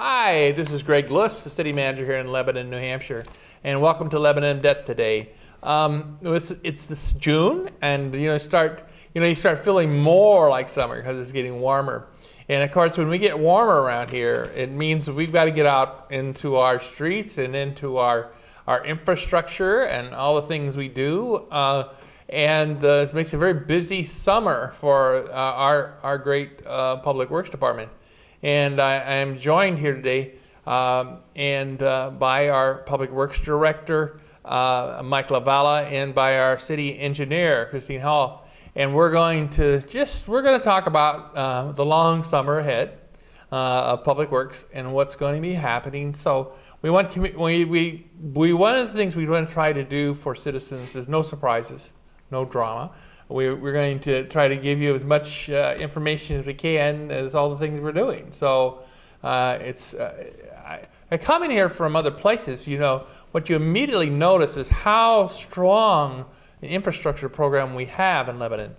Hi, this is Greg Lewis, the city manager here in Lebanon, New Hampshire, and welcome to Lebanon in Depth today. It's this June, and you start feeling more like summer because it's getting warmer. And of course, when we get warmer around here, it means we've got to get out into our streets and into our infrastructure and all the things we do. It makes a very busy summer for our great Public Works Department. And I am joined here today by our Public Works Director, Mike Lavalla, and by our City Engineer, Christina Hall. And we're going to talk about the long summer ahead of Public Works and what's going to be happening. So one of the things we want to try to do for citizens is no surprises, no drama. We're going to try to give you as much information as we can as all the things we're doing. So I come in here from other places, what you immediately notice is how strong an infrastructure program we have in Lebanon.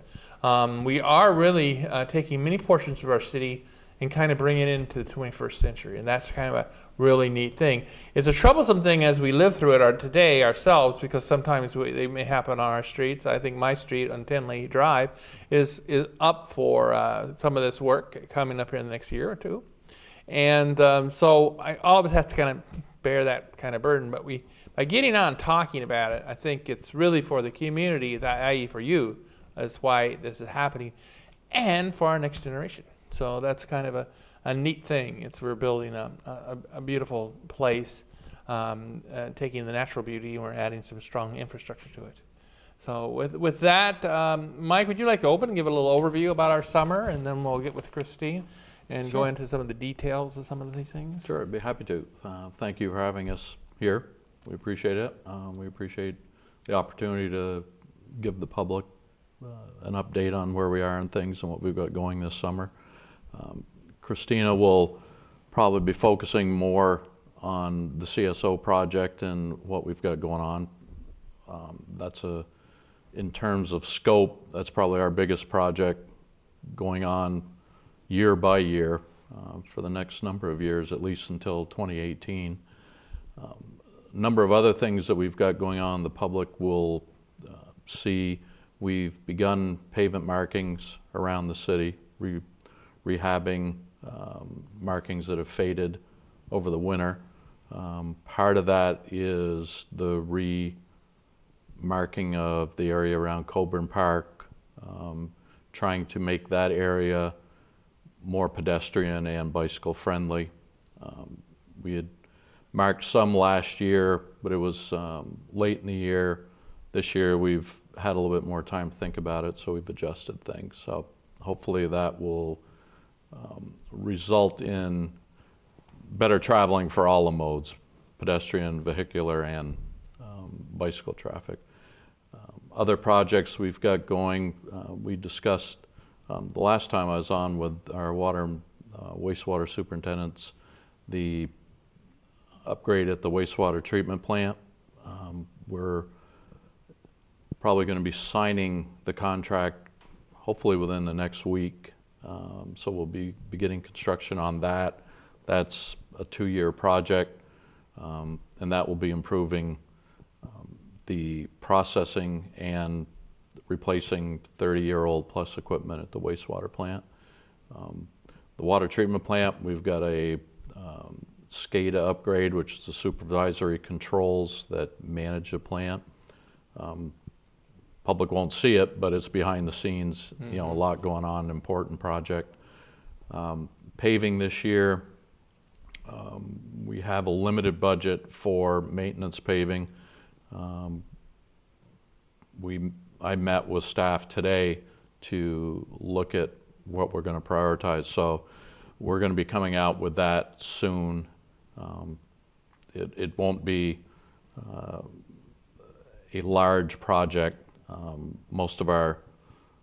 We are really taking many portions of our city and kind of bringing it into the 21st century, and that's kind of a really neat thing. It's a troublesome thing as we live through it today ourselves, because sometimes they may happen on our streets. I think my street on Tinley Drive is up for some of this work coming up here in the next year or two. And so all of us have to kind of bear that kind of burden, but by getting on and talking about it, I think it's really for the community, i.e. for you, that's why this is happening, and for our next generation. So that's kind of a neat thing. We're building a beautiful place, taking the natural beauty, and we're adding some strong infrastructure to it. So with that, Mike, would you like to open and give a little overview about our summer, and then we'll get with Christine and go into some of the details of some of these things? Sure, I'd be happy to. Thank you for having us here. We appreciate it. We appreciate the opportunity to give the public an update on where we are and things and what we've got going this summer. Christina will probably be focusing more on the CSO project and what we've got going on. In terms of scope, that's probably our biggest project going on year by year for the next number of years, at least until 2018. A number of other things that we've got going on, the public will see. We've begun pavement markings around the city, rehabbing markings that have faded over the winter. Part of that is the re-marking of the area around Colburn Park, trying to make that area more pedestrian and bicycle friendly. We had marked some last year, but it was late in the year. This year we've had a little bit more time to think about it, so we've adjusted things. So hopefully that will result in better traveling for all the modes, pedestrian, vehicular, and bicycle traffic. Other projects we've got going, we discussed the last time I was on with our water and wastewater superintendents, the upgrade at the wastewater treatment plant. We're probably going to be signing the contract hopefully within the next week. So we'll be beginning construction on that. That's a 2-year project, and that will be improving the processing and replacing 30-year-old plus equipment at the wastewater plant. The water treatment plant, we've got a SCADA upgrade, which is the supervisory controls that manage the plant. Public won't see it, but it's behind the scenes, a lot going on, important project. Paving this year, we have a limited budget for maintenance paving. I met with staff today to look at what we're going to prioritize, so we're going to be coming out with that soon. It won't be a large project. Most of our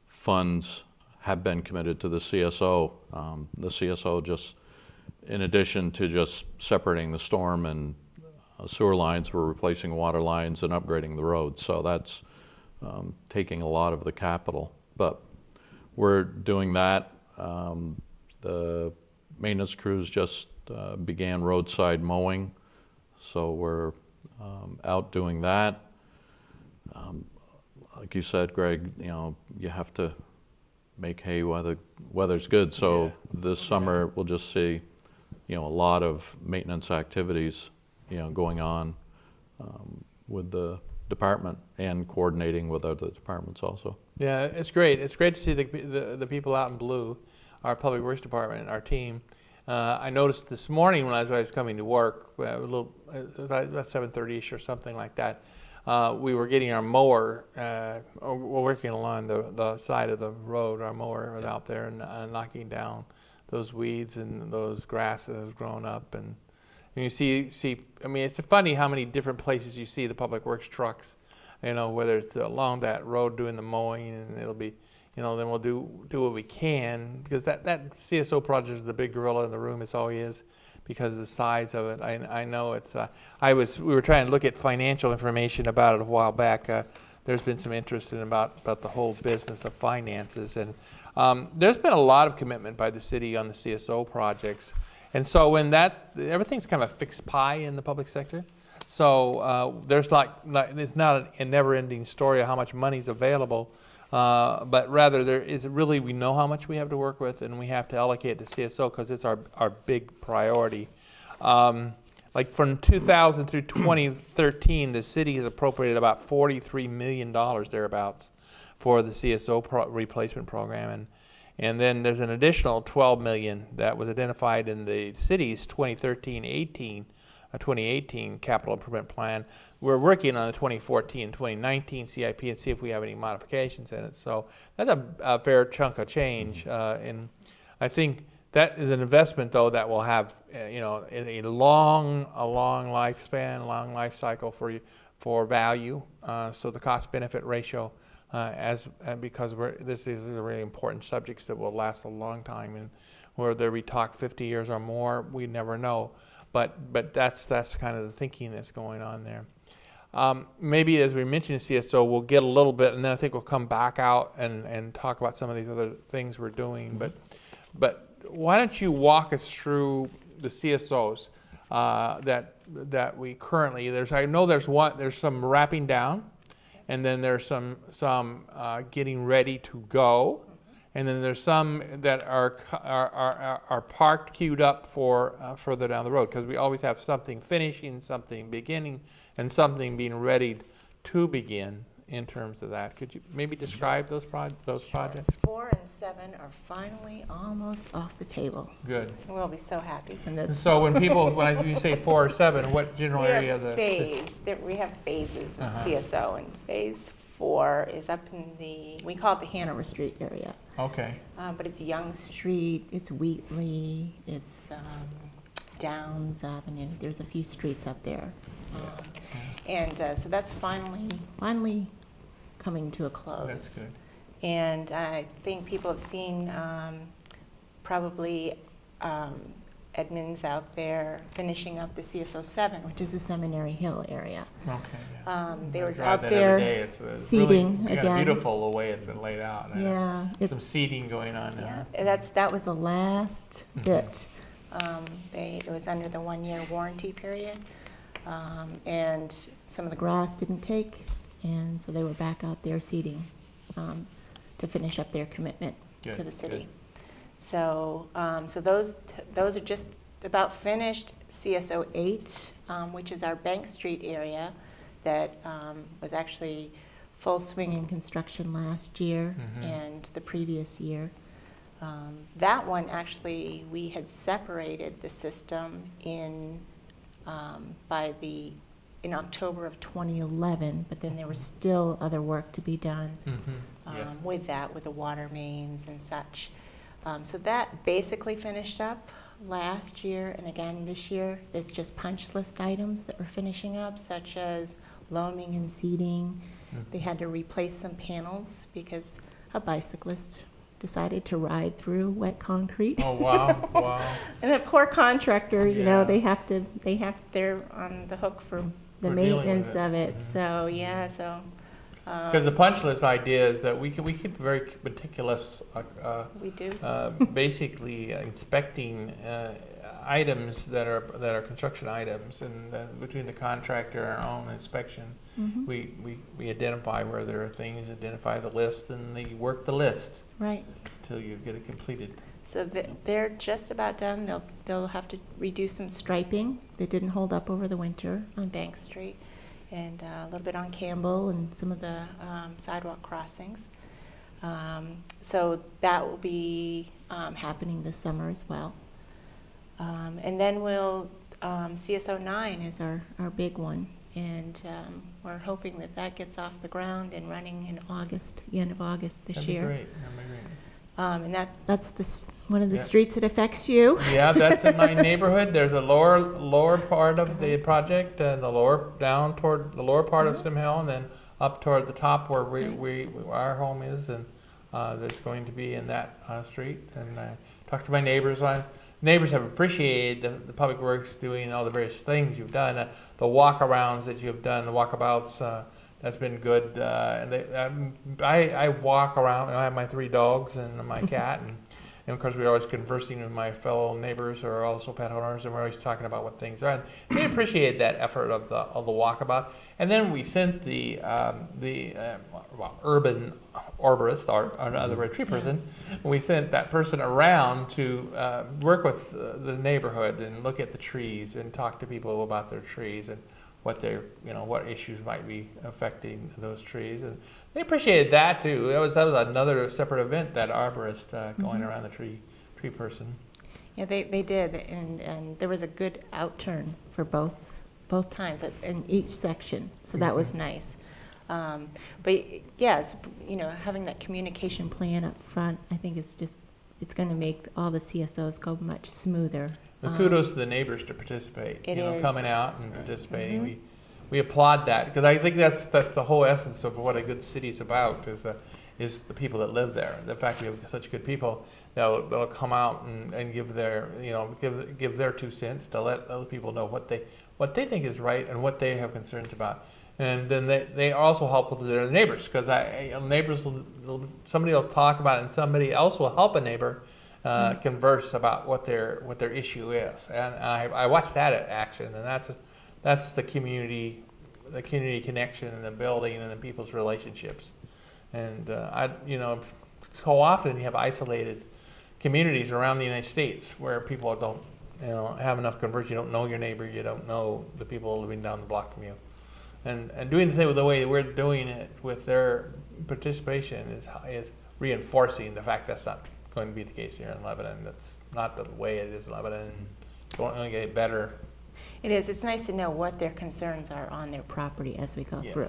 funds have been committed to the CSO. The CSO just, in addition to just separating the storm and sewer lines, we're replacing water lines and upgrading the roads. So that's taking a lot of the capital. But we're doing that. The maintenance crews just began roadside mowing, so we're out doing that. Like you said, Greg, you know, you have to make hay while the weather's good. So this summer we'll just see, you know, a lot of maintenance activities, you know, going on with the department and coordinating with other departments also. Yeah, it's great. It's great to see the people out in blue, our public works department, our team. I noticed this morning when I was coming to work, a little about 7:30ish or something like that. We were getting our mower. We're working along the side of the road. Our mower was out there and knocking down those weeds and those grass that has grown up. And you see. I mean, it's funny how many different places you see the public works trucks. You know, whether it's along that road doing the mowing, and it'll be, you know, then we'll do what we can, because that CSO project is the big gorilla in the room. It's always is, because of the size of it. I know it's. We were trying to look at financial information about it a while back. There's been some interest in about the whole business of finances, and there's been a lot of commitment by the city on the CSO projects. And so when everything's kind of a fixed pie in the public sector. So there's it's not a never-ending story of how much money is available, but rather there is really, we know how much we have to work with, and we have to allocate to CSO because it's our big priority. Like from 2000 through 2013, the city has appropriated about $43 million thereabouts for the CSO replacement program, and then there's an additional $12 million that was identified in the city's 2013-18 capital improvement plan. We're working on the 2014-2019 CIP and see if we have any modifications in it. So that's a fair chunk of change, and I think that is an investment, though, that will have you know, a long lifespan, long life cycle for value. So the cost-benefit ratio, because this is a really important subjects that will last a long time, and whether we talk 50 years or more, we never know. But that's kind of the thinking that's going on there. Maybe as we mentioned CSO, we'll get a little bit, and then I think we'll come back out and talk about some of these other things we're doing. But why don't you walk us through the CSOs that we currently, I know there's some wrapping down, and then there's some getting ready to go. And then there's some that are parked, queued up for further down the road, because we always have something finishing, something beginning, and something being ready to begin in terms of that. Could you maybe describe those projects? 4 and 7 are finally almost off the table. Good. We'll be so happy. So when you say 4 or 7, what general area of the we have phases of CSO, and phase 4 is up in we call it the Hanover Street area. Okay. But it's Young Street, it's Wheatley, it's Downs Avenue. There's a few streets up there. So that's finally coming to a close. That's good. And I think people have seen probably Edmonds out there finishing up the CSO 7, which is the Seminary Hill area. Okay. They were out there seating really, again. Beautiful the way it's been laid out. Yeah. Some seating going on now. Yeah, that was the last bit. It was under the 1-year warranty period, and some of the grass didn't take, and so they were back out there seating to finish up their commitment to the city. Good. So those are just about finished. CSO 8, which is our Bank Street area, that was actually full swing in construction last year and the previous year. That one actually, we had separated the system in October of 2011, but then there was still other work to be done with the water mains and such. So that basically finished up last year, and again this year. It's just punch list items that we're finishing up, such as loaming and seeding. They had to replace some panels because a bicyclist decided to ride through wet concrete. Oh wow! Wow! And that poor contractor, you know, they're on the hook for the maintenance of it. So yeah, so. Because the punch list idea is that we keep very meticulous. We do. Basically inspecting items that are construction items, and between the contractor and our own inspection, we identify where there are things, identify the list, and they work the list Right. until you get it completed. So they're just about done. They'll have to redo some striping that didn't hold up over the winter on Bank Street, and a little bit on Campbell and some of the sidewalk crossings. So that will be happening this summer as well. And then we'll, CSO9 is our big one, and we're hoping that gets off the ground and running in August, the end of August this year. That'd be great. That'd be great. And that's one of the streets that affects you. Yeah, that's in my neighborhood. There's a lower part of the project, the lower down toward the lower part of Sim Hill, and then up toward the top where our home is, and there's going to be in that street. And I talked to my neighbors. Neighbors have appreciated the Public Works doing all the various things you've done, the walkarounds that you've done, the walkabouts. That's been good. And I walk around. I have my 3 dogs and my cat, and of course we're always conversing with my fellow neighbors who are also pet owners, and we're always talking about what things are. And they appreciate that effort of the walkabout. And then we sent the urban arborist, or another tree person. We sent that person around to work with the neighborhood and look at the trees and talk to people about their trees and what what issues might be affecting those trees, and they appreciated that too. That was another separate event, that arborist going around the tree person. Yeah, they did, and there was a good outturn for both times in each section, so that was nice. But yeah, it's, having that communication plan up front, I think it's going to make all the CSOs go much smoother. Well, kudos to the neighbors to participate. It is. Coming out and participating. We applaud that, because I think that's the whole essence of what a good city is about, is the people that live there. The fact we have such good people that'll come out and give their give their 2 cents to let other people know what they think is right and what they have concerns about. And then they also help with their neighbors, because neighbors somebody will talk about it, and somebody else will help a neighbor converse about what their issue is, and I watched that at action, and that's the community connection and the building and the people's relationships. And so often you have isolated communities around the United States where people don't have enough conversion. You don't know your neighbor, you don't know the people living down the block from you, and doing the thing with the way that we're doing it with their participation is reinforcing the fact that's not going to be the case here in Lebanon. That's not the way it is in Lebanon. It's going to get better. It is. It's nice to know what their concerns are on their property as we go through.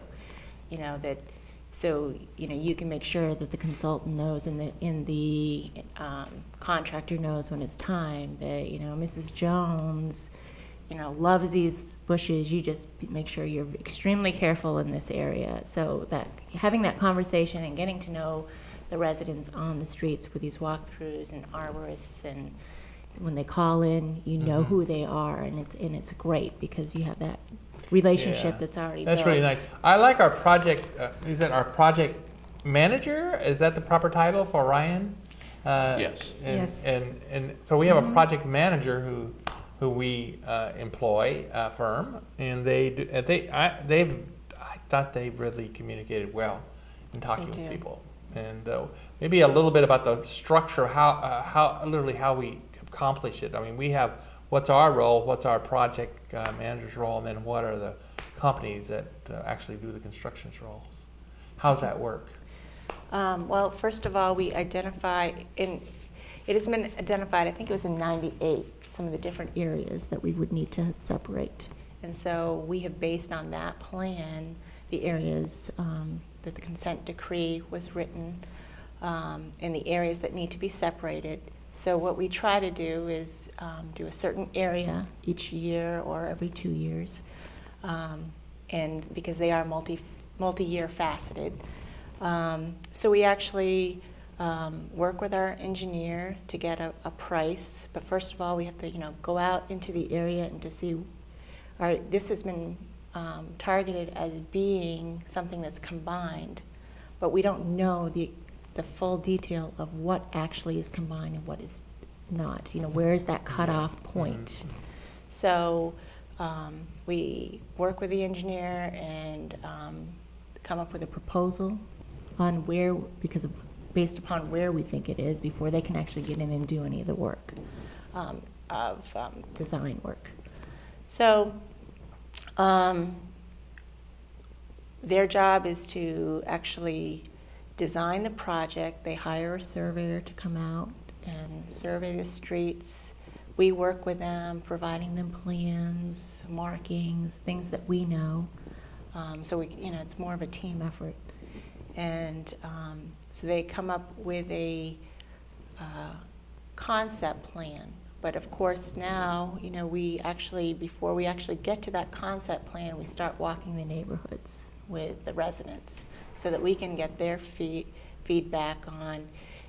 So you can make sure that the consultant knows and the contractor knows when it's time. That Mrs. Jones, loves these bushes. You just make sure you're extremely careful in this area. So that having that conversation and getting to know the residents on the streets with these walkthroughs and arborists, and when they call in, know who they are, and it's great because you have that relationship that's already built. That's really nice. I like our project. Is that our project manager? Is that the proper title for Ryan? Yes. Yes. And so we have a project manager who we employ, a firm, and I thought they really communicated well in talking with people. And maybe a little bit about the structure, how we accomplish it. I mean, we have what's our role, what's our project manager's role, and then what are the companies that actually do the construction roles. How's that work? Well, first of all, we identify, it has been identified, I think it was in '98, some of the different areas that we would need to separate. And so we have based on that plan the areas that the consent decree was written, and the areas that need to be separated. So what we try to do is do a certain area each year or every 2 years, and because they are multi-year faceted. So we actually work with our engineer to get a price, but first of all we have to go out into the area and to see, all right, this has been targeted as being something that's combined, but we don't know the full detail of what actually is combined and what is not? You know, where is that cutoff point? So we work with the engineer and come up with a proposal on where, based upon where we think it is before they can actually get in and do any of the work design work. So their job is to actually design the project. They hire a surveyor to come out and survey the streets. We work with them, providing them plans, markings, things that we know. So we, you know, it's more of a team effort. And so they come up with a concept plan. But of course now, you know, we actually, before we actually get to that concept plan, we start walking the neighborhoods with the residents so that we can get their feedback on,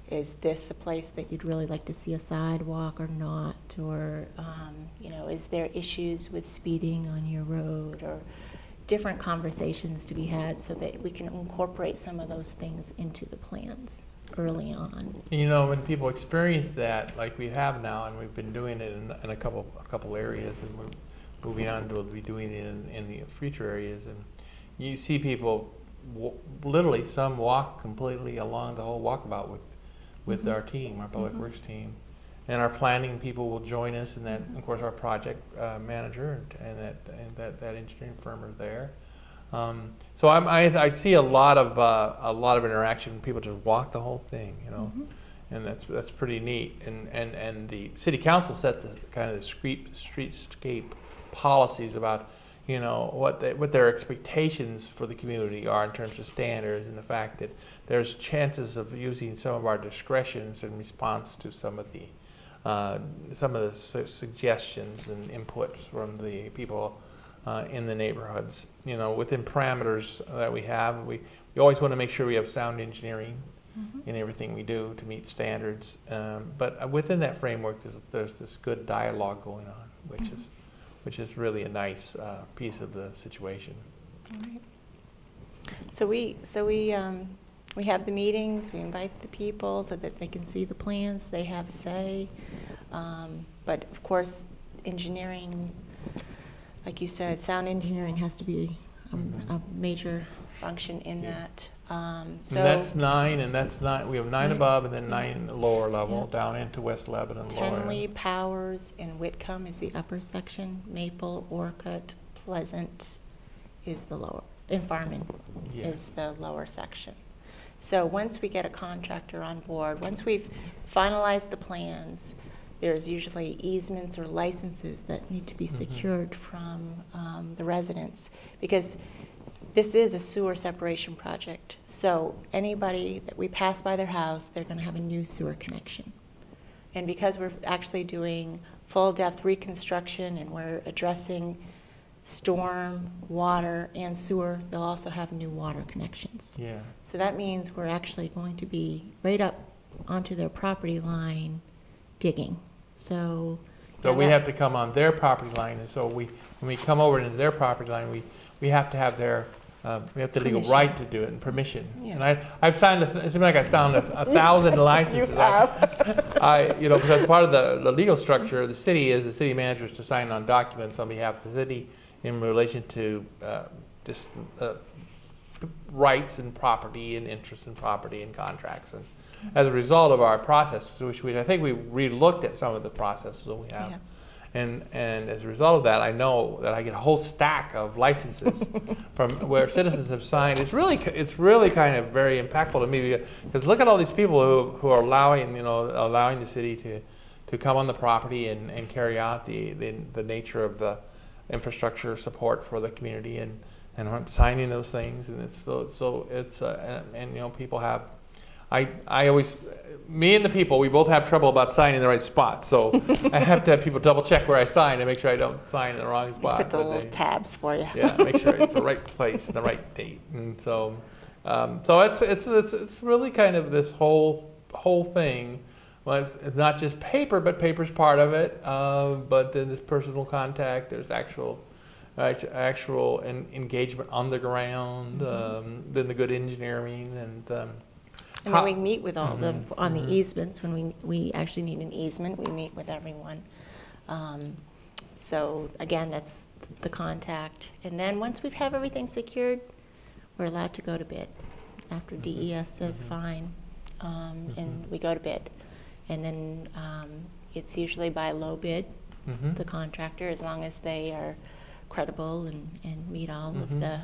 is this a place that you'd really like to see a sidewalk or not? Or, you know, is there issues with speeding on your road? Or different conversations to be had so that we can incorporate some of those things into the plans early on. You know, when people experience that, like we have now, and we've been doing it in a couple areas, and we're moving on to be doing it in the future areas, and you see people literally, some walk completely along the whole walkabout with our team, our public works team, and our planning people will join us, and that, of course, our project manager and that engineering firm are there. So I see a lot of interaction. People just walk the whole thing, you know, and that's pretty neat. And the city council set the kind of the streetscape policies about, you know, what their expectations for the community are in terms of standards, and the fact that there's chances of using some of our discretions in response to some of the suggestions and inputs from the people in the neighborhoods. You know, within parameters that we have, we always want to make sure we have sound engineering in everything we do to meet standards. But within that framework, there's this good dialogue going on, which is really a nice piece of the situation. All right. So we have the meetings. We invite the people so that they can see the plans. They have say. But of course, engineering, like you said, sound engineering has to be a major function in that. So and that's 9, and that's 9. We have 9 above, and then 9 lower level down into West Lebanon. Tenley, Powers, and Whitcomb is the upper section. Maple, Orcutt, Pleasant is the lower. And Farman is the lower section. So once we get a contractor on board, once we've finalized the plans, there's usually easements or licenses that need to be secured from the residents, because this is a sewer separation project. So anybody that we pass by their house, they're going to have a new sewer connection. And because we're actually doing full depth reconstruction and we're addressing storm, water, and sewer, they'll also have new water connections. Yeah. So that means we're actually going to be right up onto their property line digging. So we have to come on their property line, and so when we come over into their property line, we have to have their we have the legal right to do it and permission. Yeah. And I've signed. It seems like I found 1,000 licenses. You have. You know, because part of the legal structure of the city is the city manager is to sign on documents on behalf of the city in relation to just rights and property and interest in property and contracts. And as a result of our processes, which I think we re-looked at some of the processes that we have. Yeah. And as a result of that, I know that I get a whole stack of licenses from where citizens have signed. It's really kind of very impactful to me, because look at all these people who are allowing the city to come on the property and carry out the nature of the infrastructure support for the community, and signing those things. And it's and you know, people have. I always, me and the people, we both have trouble about signing in the right spot. So I have to have people double check where I sign and make sure I don't sign in the wrong spot. Put the little tabs for you. Yeah, make sure it's the right place, the right date. And so, it's really kind of this whole thing. Well, it's not just paper, but paper's part of it. But then there's personal contact. There's actual engagement on the ground. Then the good engineering and. And then we meet with all of them on the easements. When we actually need an easement, we meet with everyone. So again, that's the contact. And then once we have everything secured, we're allowed to go to bid. After DES says fine, and we go to bid. And then it's usually by low bid, the contractor, as long as they are credible and meet all of the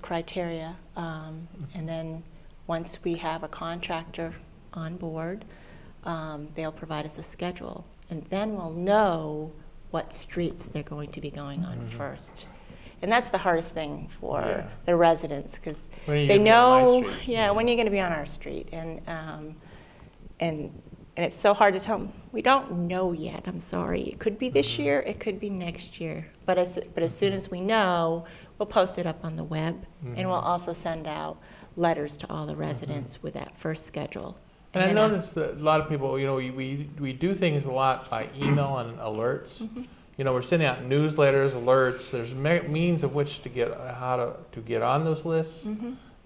criteria. And then once we have a contractor on board, they'll provide us a schedule. And then we'll know what streets they're going to be going on first. And that's the hardest thing for the residents, because they know, when you're going to be on our street. And it's so hard to tell them, we don't know yet, I'm sorry. It could be this year, it could be next year. But as soon as we know, we'll post it up on the web, and we'll also send out letters to all the residents with that first schedule. And I noticed that a lot of people, we do things a lot by email and alerts. We're sending out newsletters, alerts. There's means of which to get to get on those lists.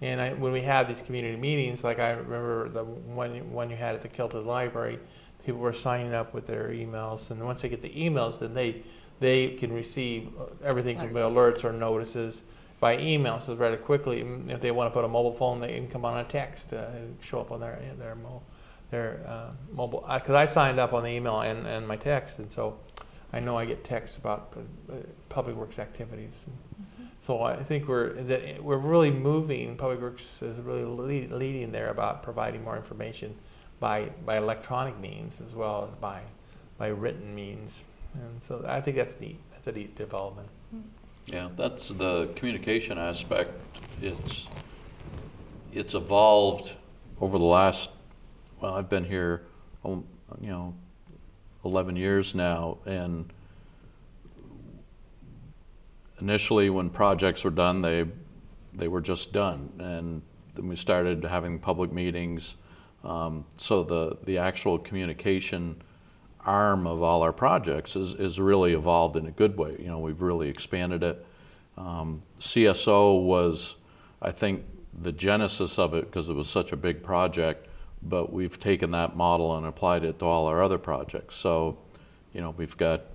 And when we have these community meetings, like I remember the one you had at the Kilted Library, people were signing up with their emails, and once they get the emails, then they can receive everything from alerts or notices by email, so rather quickly. If they want to put a mobile phone, they can come on a text and show up on their mobile. Because I signed up on the email and my text, and so I know I get texts about public works activities. So I think we're really moving. Public Works is really leading there about providing more information by electronic means as well as by written means, and so I think that's neat. That's a neat development. Yeah, that's the communication aspect. It's evolved over the last. Well, I've been here, 11 years now, and initially when projects were done, they were just done, and then we started having public meetings. So the actual communication arm of all our projects is really evolved in a good way. We've really expanded it. CSO was, I think, the genesis of it because it was such a big project, but we've taken that model and applied it to all our other projects. So, we've got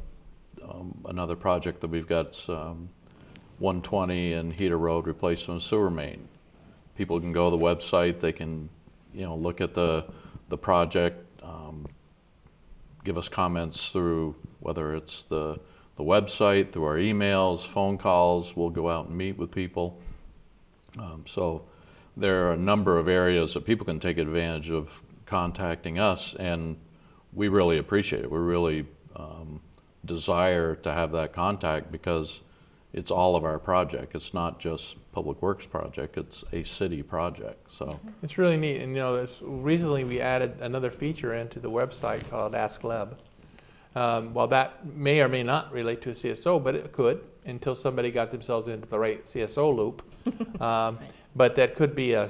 another project that we've got 120 and Heater Road replacement sewer main. People can go to the website, they can look at the project, give us comments through whether it's the website, through our emails, phone calls. We'll go out and meet with people. So there are a number of areas that people can take advantage of contacting us, and we really appreciate it. We really desire to have that contact because it's all of our project. It's not just Public Works project, it's a city project. So it's really neat. And recently we added another feature into the website called Ask Leb. Well, that may or may not relate to a CSO, but it could until somebody got themselves into the right CSO loop. But that could be a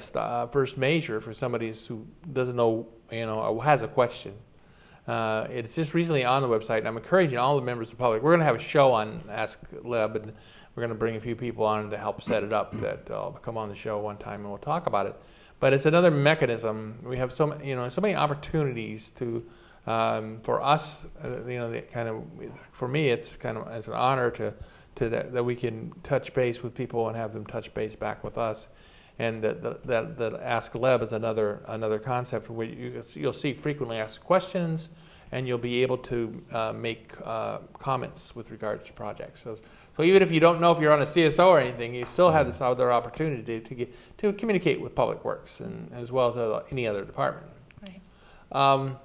first measure for somebody who doesn't know, or has a question. It's just recently on the website, and I'm encouraging all the members of the public. We're going to have a show on Ask Leb, and we're going to bring a few people on to help set it up that'll come on the show one time, and we'll talk about it. But it's another mechanism. We have so many opportunities to, for us, for me, it's it's an honor that we can touch base with people and have them touch base back with us. And that Ask Leb is another concept where you'll see frequently asked questions, and you'll be able to make comments with regards to projects. So even if you don't know if you're on a CSO or anything, you still have this other opportunity to communicate with Public Works and as well as any other department. Right.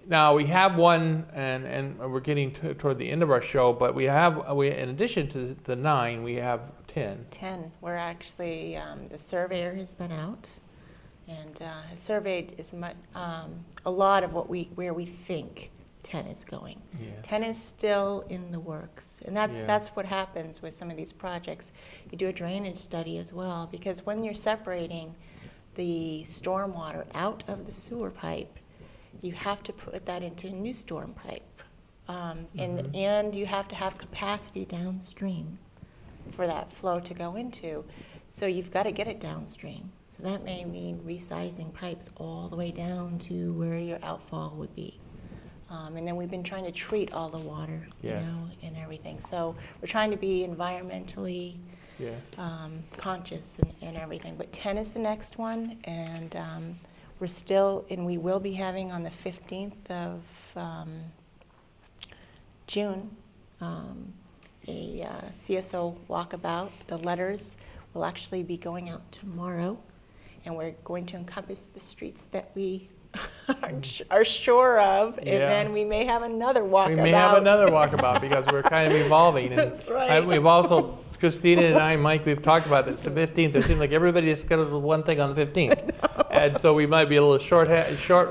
Now we have one, and we're getting toward the end of our show, but we in addition to the 9, we have 10. 10. We're actually, the surveyor has been out and has surveyed a lot of where we think 10 is going. Yes. 10 is still in the works, and that's what happens with some of these projects. You do a drainage study as well, because when you're separating the stormwater out of the sewer pipe, you have to put that into a new storm pipe, and you have to have capacity downstream for that flow to go into. So you've got to get it downstream. So that may mean resizing pipes all the way down to where your outfall would be. And then we've been trying to treat all the water, Yes. you know, and everything. So we're trying to be environmentally Yes. conscious and everything. But 10 is the next one, and we will be having on the 15th of June a CSO walkabout. The letters will actually be going out tomorrow, and we're going to encompass the streets that we are sure of, and then we may have another walkabout. We may have another walkabout because we're kind of evolving. And That's right. We've also, Christina and I, Mike, we've talked about this. The 15th, it seems like everybody has scheduled one thing on the 15th. And so we might be a little short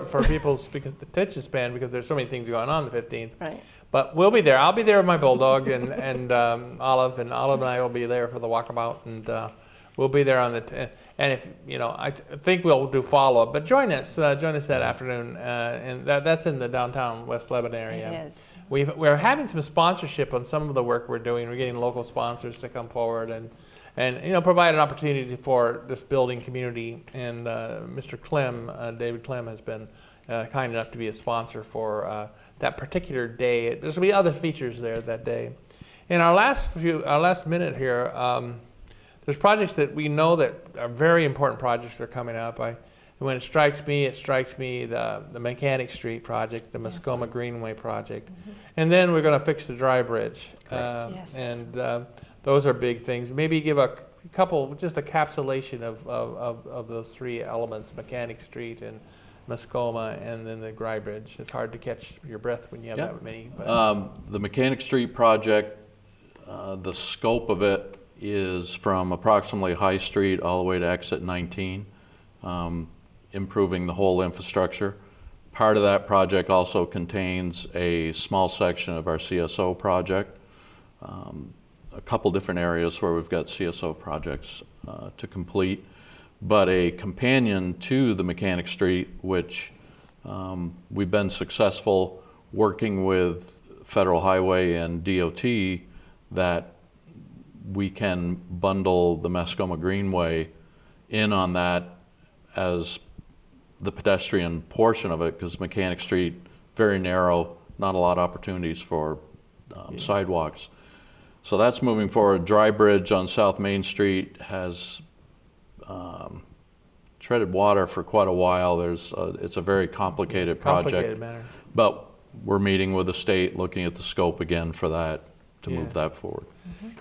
for people's attention span because there's so many things going on the 15th. Right. But we'll be there. I'll be there with my bulldog and Olive, and Olive and I will be there for the walkabout, and we'll be there on the. And if you know, I think we'll do follow up. But join us that afternoon, and that's in the downtown West Lebanon area. It is. We're having some sponsorship on some of the work we're doing. We're getting local sponsors to come forward and you know, provide an opportunity for this building community. And Mr. Clem, David Clem, has been kind enough to be a sponsor for that particular day. There's going to be other features there that day. In our last minute here, there's projects that we know that are very important projects that are coming up. When it strikes me the Mechanic Street project, the Muskoma Greenway project, and then we're going to fix the dry bridge. And those are big things. Maybe give a couple, just a capsulation of those three elements: Mechanic Street and Muskoma, and then the dry bridge. It's hard to catch your breath when you have that many. The Mechanic Street project, the scope of it is from approximately High Street all the way to exit 19. Improving the whole infrastructure. Part of that project also contains a small section of our CSO project. A couple different areas where we've got CSO projects to complete. But a companion to the Mechanic Street, which we've been successful working with Federal Highway and DOT, that we can bundle the Muskoma Greenway in on that as the pedestrian portion of it, because Mechanic Street, very narrow, not a lot of opportunities for sidewalks. So that's moving forward. Dry Bridge on South Main Street has treaded water for quite a while. It's a very complicated project, but we're meeting with the state, looking at the scope again for that, to move that forward.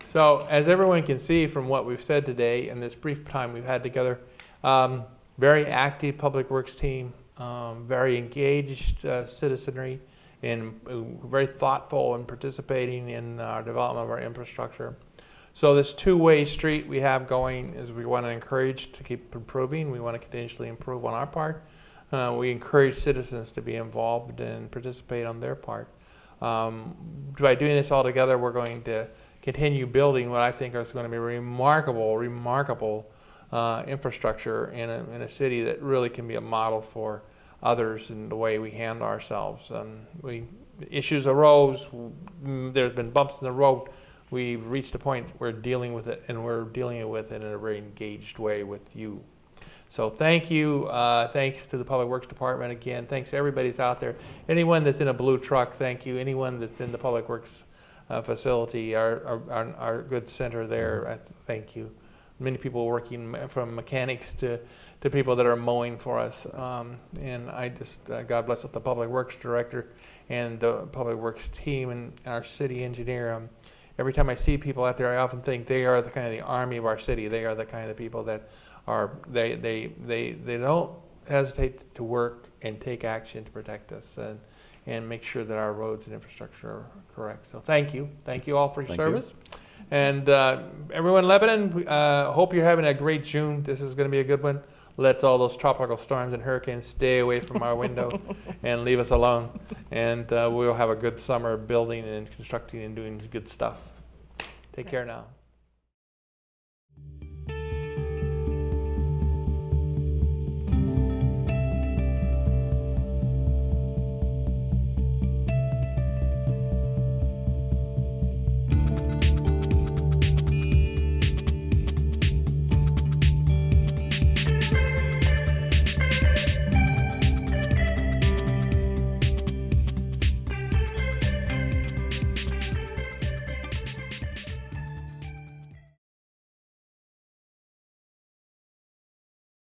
So as everyone can see from what we've said today in this brief time we've had together, very active public works team, very engaged citizenry, and very thoughtful and participating in our development of our infrastructure. So this two-way street we have going is we want to encourage to keep improving. We want to continuously improve on our part. We encourage citizens to be involved and participate on their part. By doing this all together, we're going to continue building what I think is going to be remarkable infrastructure in a city that really can be a model for others in the way we handle ourselves. Issues arose, there's been bumps in the road. We've reached a point we're dealing with it, and we're dealing with it in a very engaged way with you. So thank you. Thanks to the Public Works Department again. Thanks to everybody that's out there. Anyone that's in a blue truck, thank you. Anyone that's in the Public Works facility, our good center there, thank you. Many people working from mechanics to people that are mowing for us. And I just, God bless the Public Works Director and the Public Works team and our city engineer. Every time I see people out there, I often think they are the kind of the army of our city. They are the kind of people that are, they don't hesitate to work and take action to protect us and make sure that our roads and infrastructure are correct. So thank you. Thank you all for your service. And everyone in Lebanon, hope you're having a great June. This is going to be a good one. Let all those tropical storms and hurricanes stay away from our window and leave us alone. And we'll have a good summer building and constructing and doing good stuff. Take care now.